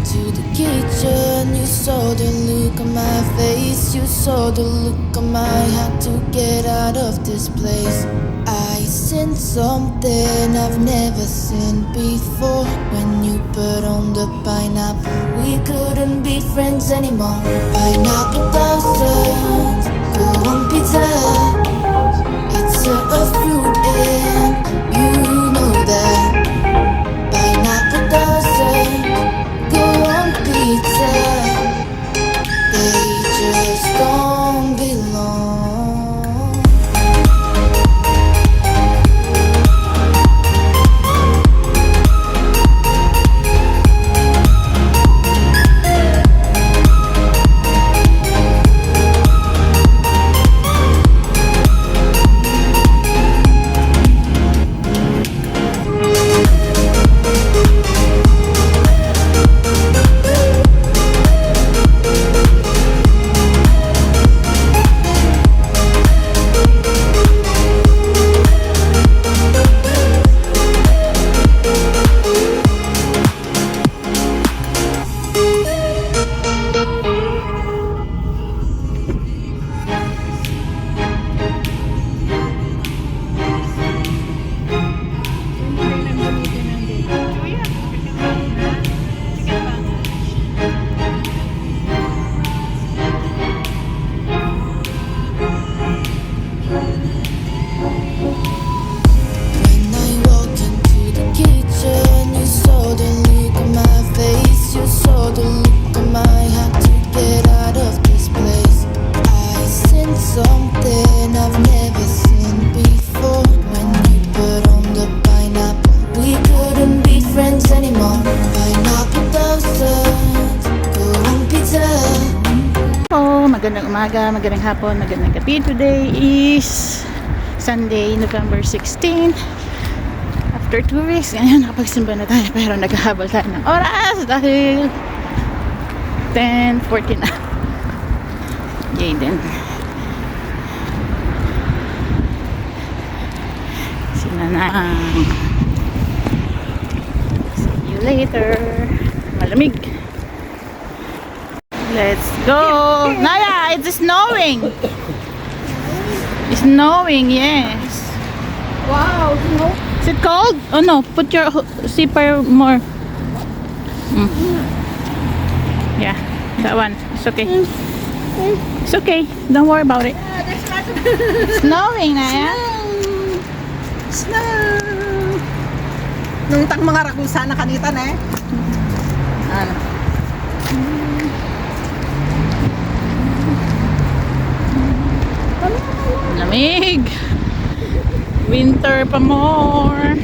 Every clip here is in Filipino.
into the kitchen, you saw the look on my face, you saw the look on my had to get out of this place. I seen something I've never seen before. When you put on the pineapple, we couldn't be friends anymore. Pineapple thousand, go on pizza. It's a fruit and you know that. Pineapple doesn't go on pizza. They just don't belong. Something I've never seen before. When you put on the pineapple, we couldn't be friends anymore. Pineapple doesn't go on pizza. Oh, magandang umaga, magandang hapon, magandang gabi. Today is Sunday, November 16. After 2 weeks, ngayon nakapagsimba na tayo pero naghahabol tayo ng oras dahil 10:40 na. Yay din. See you later. Malamig. Let's go. Naya, it's snowing. It's snowing, yes. Wow, snow. Is it cold? Oh no, put your zipper more. Yeah, that one. It's okay. It's okay. Don't worry about it. There's lots of Snowing, Naya. snow. Nung tang mga ragusa na kanita na eh. Ano? Lamig. Winter pa more.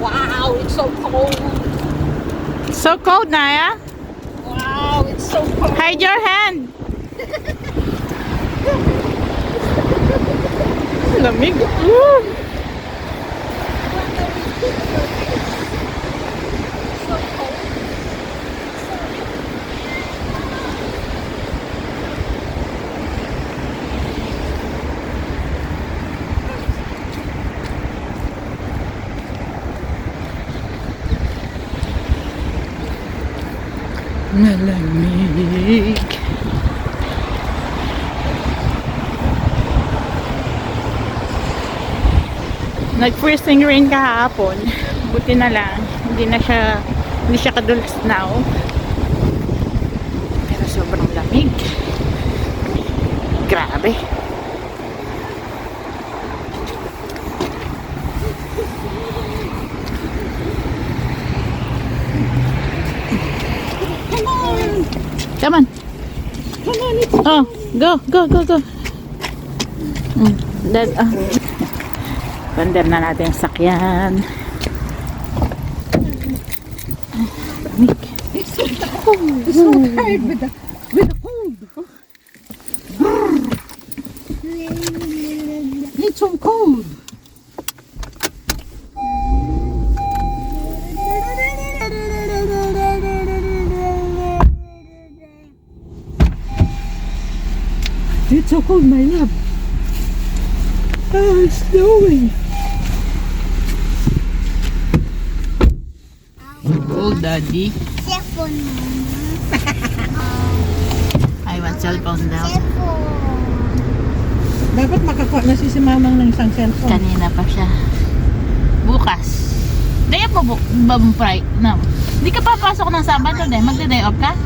Wow, it's so cold. So cold, Naya. Wow, it's so cold. Hide your hand. Lamig. Malamig. Nag-freezing rain kahapon. Buti na lang. Hindi siya kadulas now. Pero sobrang lamig. Grabe. Come on. Come on, it's Oh, go. Pander na natin yung sakyan. Lamig. It's so tired with the cold. It's so cold. It's so cold, my love. Oh, it's snowing. Cold, Daddy. Cellphone, I want cellphone daw. Dapat makakuha na si Mamang ng isang cellphone. Kanina pa siya. Bukas. Day off mo no. Hindi ka papasok ng Sabado din. Magda-day off ka?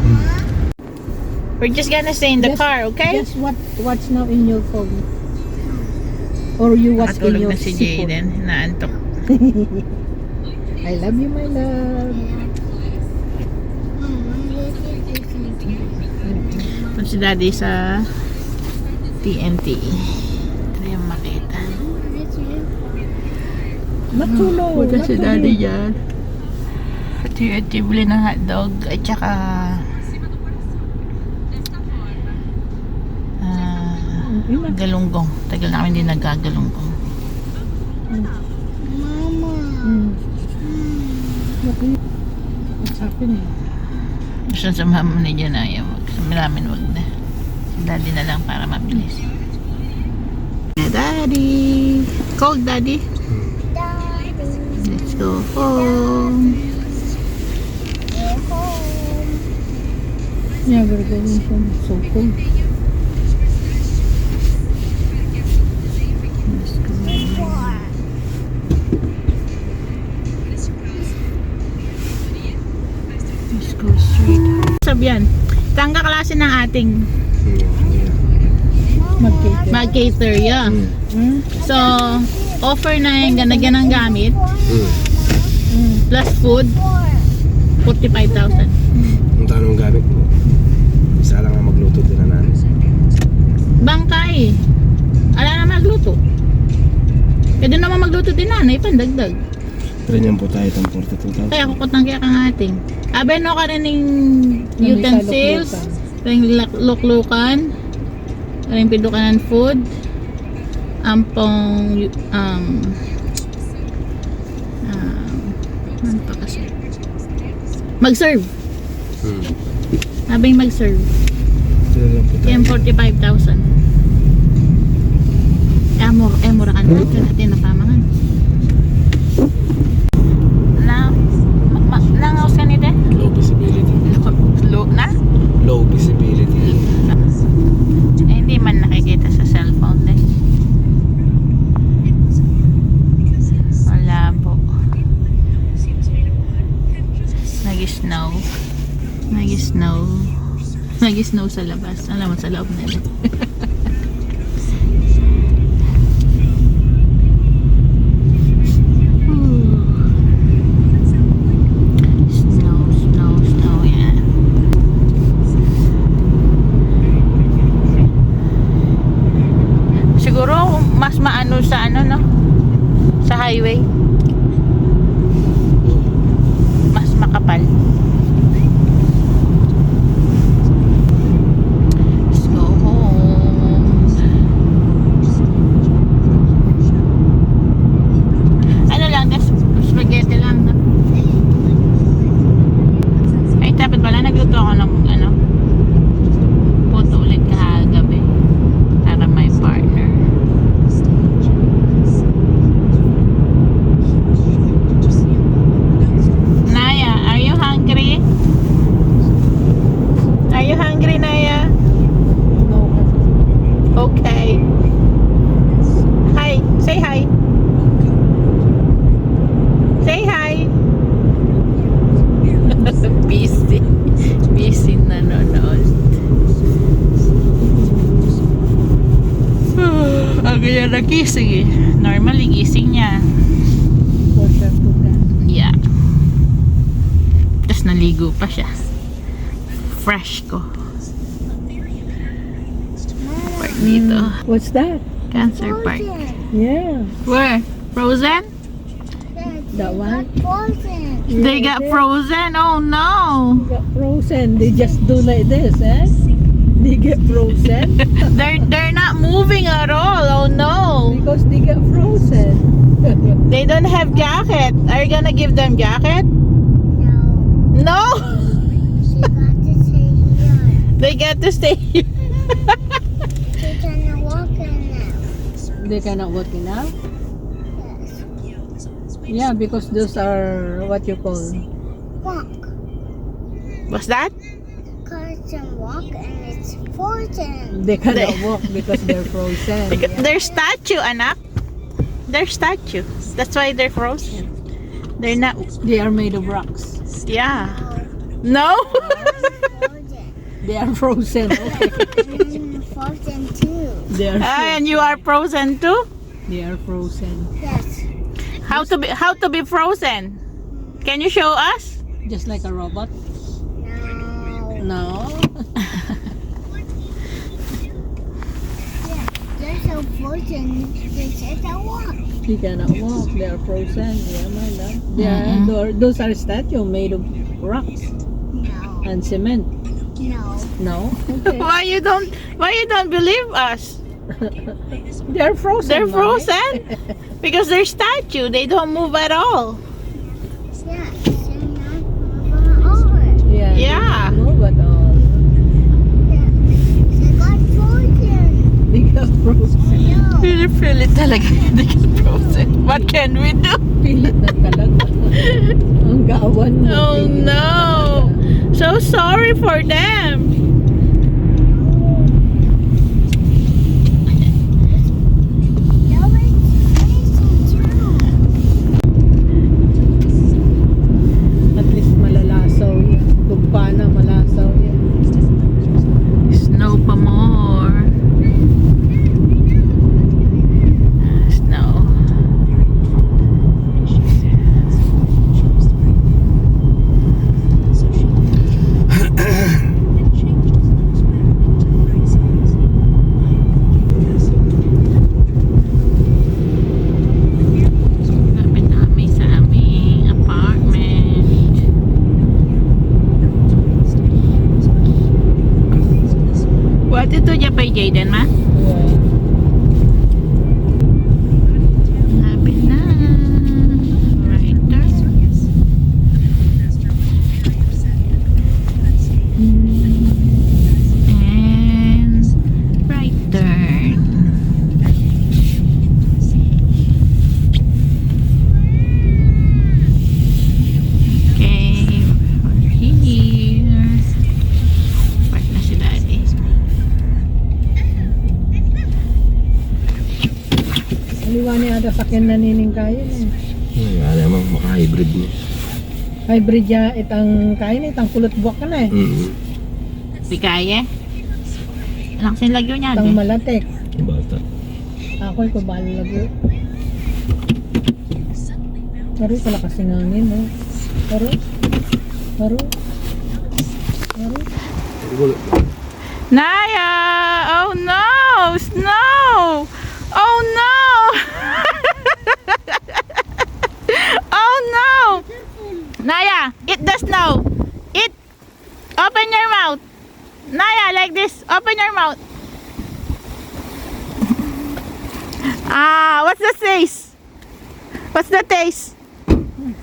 We're just gonna stay in the car, okay? Guess what's now in your phone? Or you watch in Matulog your na si phone? Jaden. Naantok. I love you, my love. Punta si Daddy sa TNT. Ito yung makita. Matulog. Punta si Daddy dyan. TNT, bili ng hotdog at saka galunggong. Tagal na kami hindi nagagalunggong. What's happening? Gusto sa mama ni Janaya. Sa namin wag na. Si Daddy na lang para mabilis. Daddy! Cold, Daddy? Let's go home. Yeah, we're going home. So cold. Let's go. Let's go straight. Sabihan, itang kaklase ng ating Mag-cater. mag-cater, yeah. So, offer na yung ganagyan ng gamit plus food 45,000. Ang tanong gamit mo, isa lang ang magluto din na namin. Bangkay. Ala na magluto. Pwede naman magluto din nanay, pandagdag. Ganyan po tayo itong 42,000. Kaya kukutang kaya kang ating. Abe no ka rin ng utensils, ring luklukan, ring pidukan ng food, ampong ano pa kasi? Mag-serve. Abing mag-serve. Ito na lang po tayo. Yan 45,000. Mura ka na. Ito natin napamangan. Langaw ka nito? Low visibility. Low na? Low visibility. Hindi man nakikita sa cellphone din. Wala po. Nag-snow. Nag-snow. Nag-snow sa labas. Alam mo, sa loob na rin. Snow, yan. Siguro mas maano sa no? Sa highway. Mas makapal. Let's go home. Ano lang, spaghetti lang. No? Ay, dapat pala nagluto ako ng puto ulit kahagabi para may partner. Naya, are you hungry? Are you hungry, Naya? No. Okay. Hi, say hi. Say hi. Busy nanonood. Ang gaya na gising eh. Normally gising niya. Quarter to 10. Yeah. Tapos naligo pa siya. Fresh ko. Park dito. What's that? Cancer Park. Yeah. Where? Frozen? That one? They got frozen? Oh no! Got frozen. They just do like this, eh? They get frozen They're not moving at all. Oh no! because they get frozen. They don't have jacket. Are you gonna give them jacket? No! They got to stay here. They cannot walk in now? Yeah, because those are what you call walk. What's that? Cars can walk and it's frozen. They cannot walk because they're frozen. Because Yeah. they're statue, anak. They're statue. That's why they're frozen. They're not. They are made of rocks. Yeah. No. Frozen. They are frozen. Okay. And frozen too. They are. And you are frozen too. They are frozen. Yes. How to be frozen? Can you show us? Just like a robot. No. No. Yeah. They're so frozen. They said to walk. They cannot walk. They are frozen. Yeah, my love. They are, those are statues made of rocks No. and cement. No. No. Okay. Why you don't believe us? They're frozen. They're Mommy. frozen because they're statue. They don't move at all. Yeah. They're not moving over. Yeah. they Yeah. don't move at all. Yeah. They got frozen. They got frozen. No. Pilit talaga. They get frozen. What can we do? Pilit na talaga. Ang gawan mo. Oh pilit. no! So sorry for them. That was crazy too. At least malalasaw yan. Tugpa na malasaw yan. Snow pa more. Snow. Lapit na kami sa aming apartment. What ito dyan pa Jaden ma? Yeah. Lapit na. Right there. And right turn. Okay, we're here. Park na si Daddy. Aliwani ata sakyan na nining kain eh. Ay, alam mo, maka-hybrid mo. Hybrid ya itang kain itang kulot buwak ka na eh. Di kaya? Anak sin lagyo niya. Itang malatek. Bata. Ako'y kubalo lagi. Pero pala kasing hangin eh. Pero. Naya! Oh no! Snow! Oh no! Oh no! Naya, eat the snow. Eat. Open your mouth. Naya, like this. Open your mouth. What's the taste? What's the taste?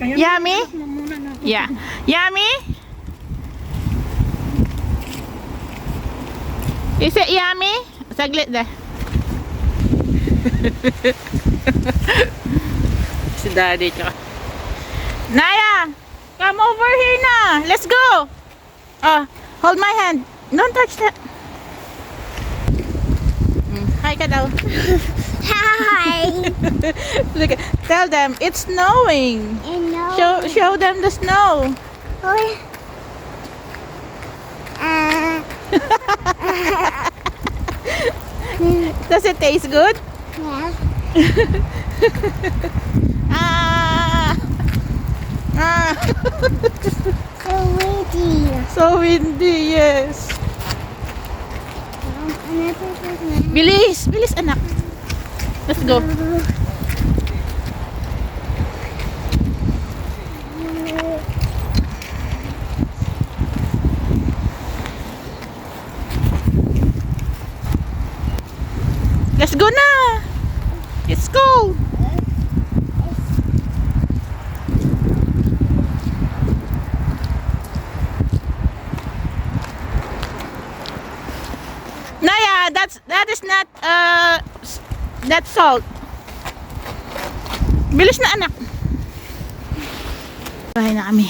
Yummy? Yeah. Yummy? Is it yummy? Saglit dah. Si Daddy tsaka. Naya! Come over here na! Let's go! Hold my hand. Don't touch that. Hi ka daw. Hi. Look, tell them it's snowing. And no. Show them the snow. Oh. Does it taste good? Yeah. Ah! So windy. So windy, yes. Another person. Bilis, bilis anak. Let's go. Let's go na. It's cold. Naya, that is not that salt. Bilis na anak. Bahay na kami.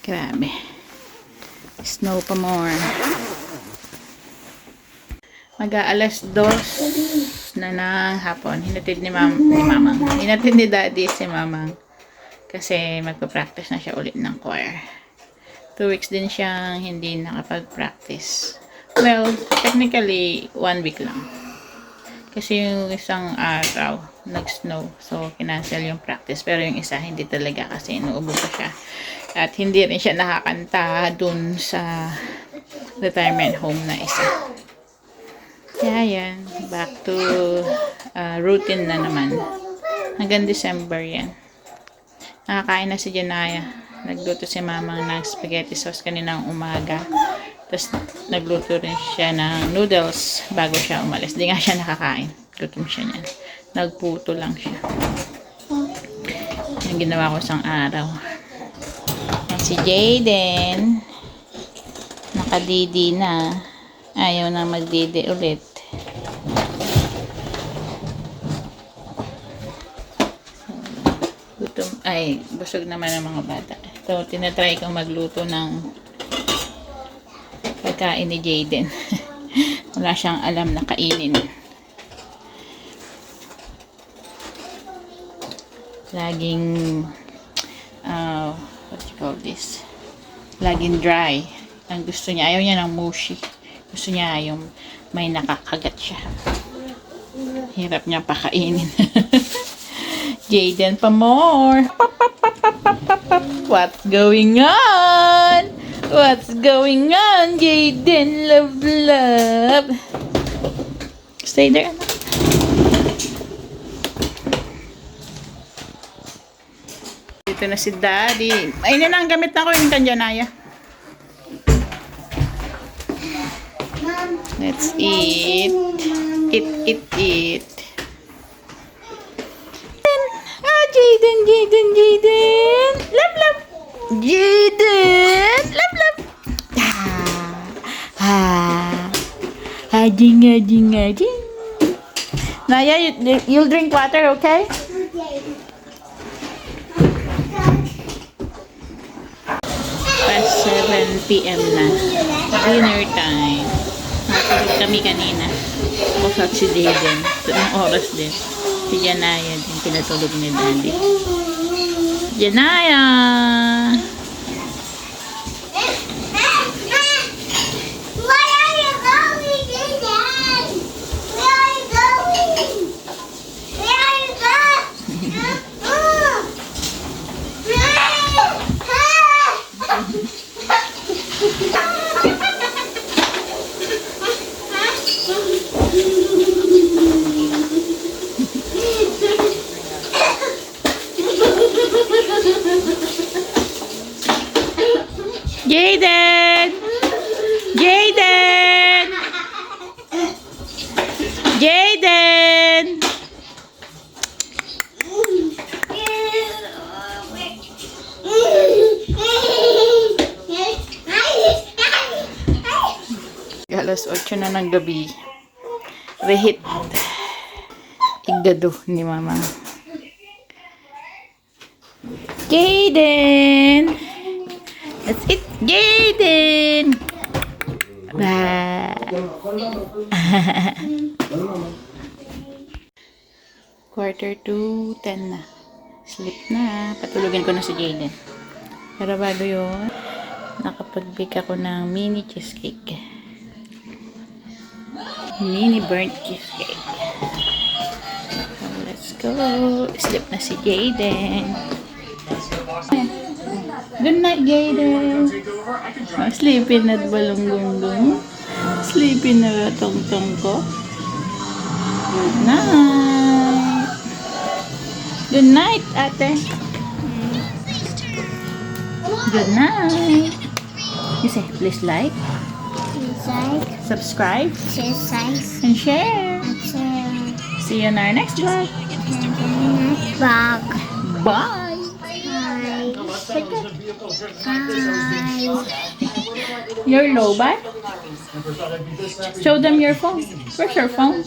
Grabe. Snow pa more. Mag-aalas 2 na ng hapon. Hinatid ni Mamang. Hinatid ni Daddy si Mamang. Kasi magpa-practice na siya ulit ng choir. 2 weeks din siyang hindi nakapag-practice. Well, technically, 1 week lang. Kasi yung isang araw, nag-snow. So, kinancel yung practice. Pero yung isa, hindi talaga kasi inuubo pa siya. At hindi rin siya nakakanta dun sa retirement home na isa. Kaya yan, back to routine na naman. Hanggang December yan. Nakakain na si Janaya. Nagluto si Mamang ng spaghetti sauce kaninang umaga. Tapos nagluto rin siya ng noodles bago siya umalis. Di nga siya nakakain. Gutom siya niyan. Nagputo lang siya. Yung ginawa ko isang araw. At si Jaden, nakadidi na. Ayaw na magdidi ulit. Gutom, ay, busog naman ang mga bata. So, tinatry kong magluto ng pagkain ni Jaden. Wala siyang alam na kainin. Laging, what you call this? Laging dry. Ang gusto niya, ayaw niya ng mushy. Gusto niya yung may nakakagat siya. Hirap niya pakainin. Jaden pa more. What's going on? What's going on, Jaden? Love, love. Stay there, anak. Dito na si Daddy. Ayun na ang gamit na ko yung kanyanaya. Let's eat. Eat. Jaden. Love. Jaden. Love. Ading. Naya, you'll drink water, okay? Past 7 p.m. na. Dinner time. Natulog kami kanina. Tapos at si Jaden. Ang oras din. Si Janaya din. Pinatulog ni Daddy. Janaya! Where are you going, Jaden? Where are you going? Where are you Jaden! Alas 8 na ng gabi. Rehit. Igdado ni Mama. Jaden! That's it, Jaden! Quarter to 10 na. Sleep na. Patulogin ko na si Jaden. Pero bago yun, nakapag-bake ako ng mini cheesecake. Mini burnt cheesecake. So, let's go. Sleep na si Jaden. Good night, Jaden. Oh, sleepy na balong-gunggong. Sleepy na tong-tong ko. Good night. Good night, ate. Good night. You say, please like, subscribe, and share. See you in our next vlog. Bye. Bye. You're low, but show them your phone. Where's your phone?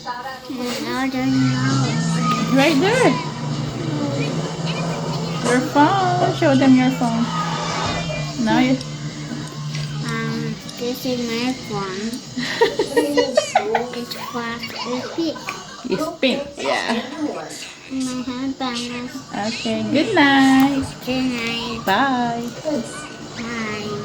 I don't know. Right there. Your phone. Show them your phone. No, This is my phone. It's fast pink. it's pink. Yeah. My husband is Okay, good night. tonight. Bye. Bye.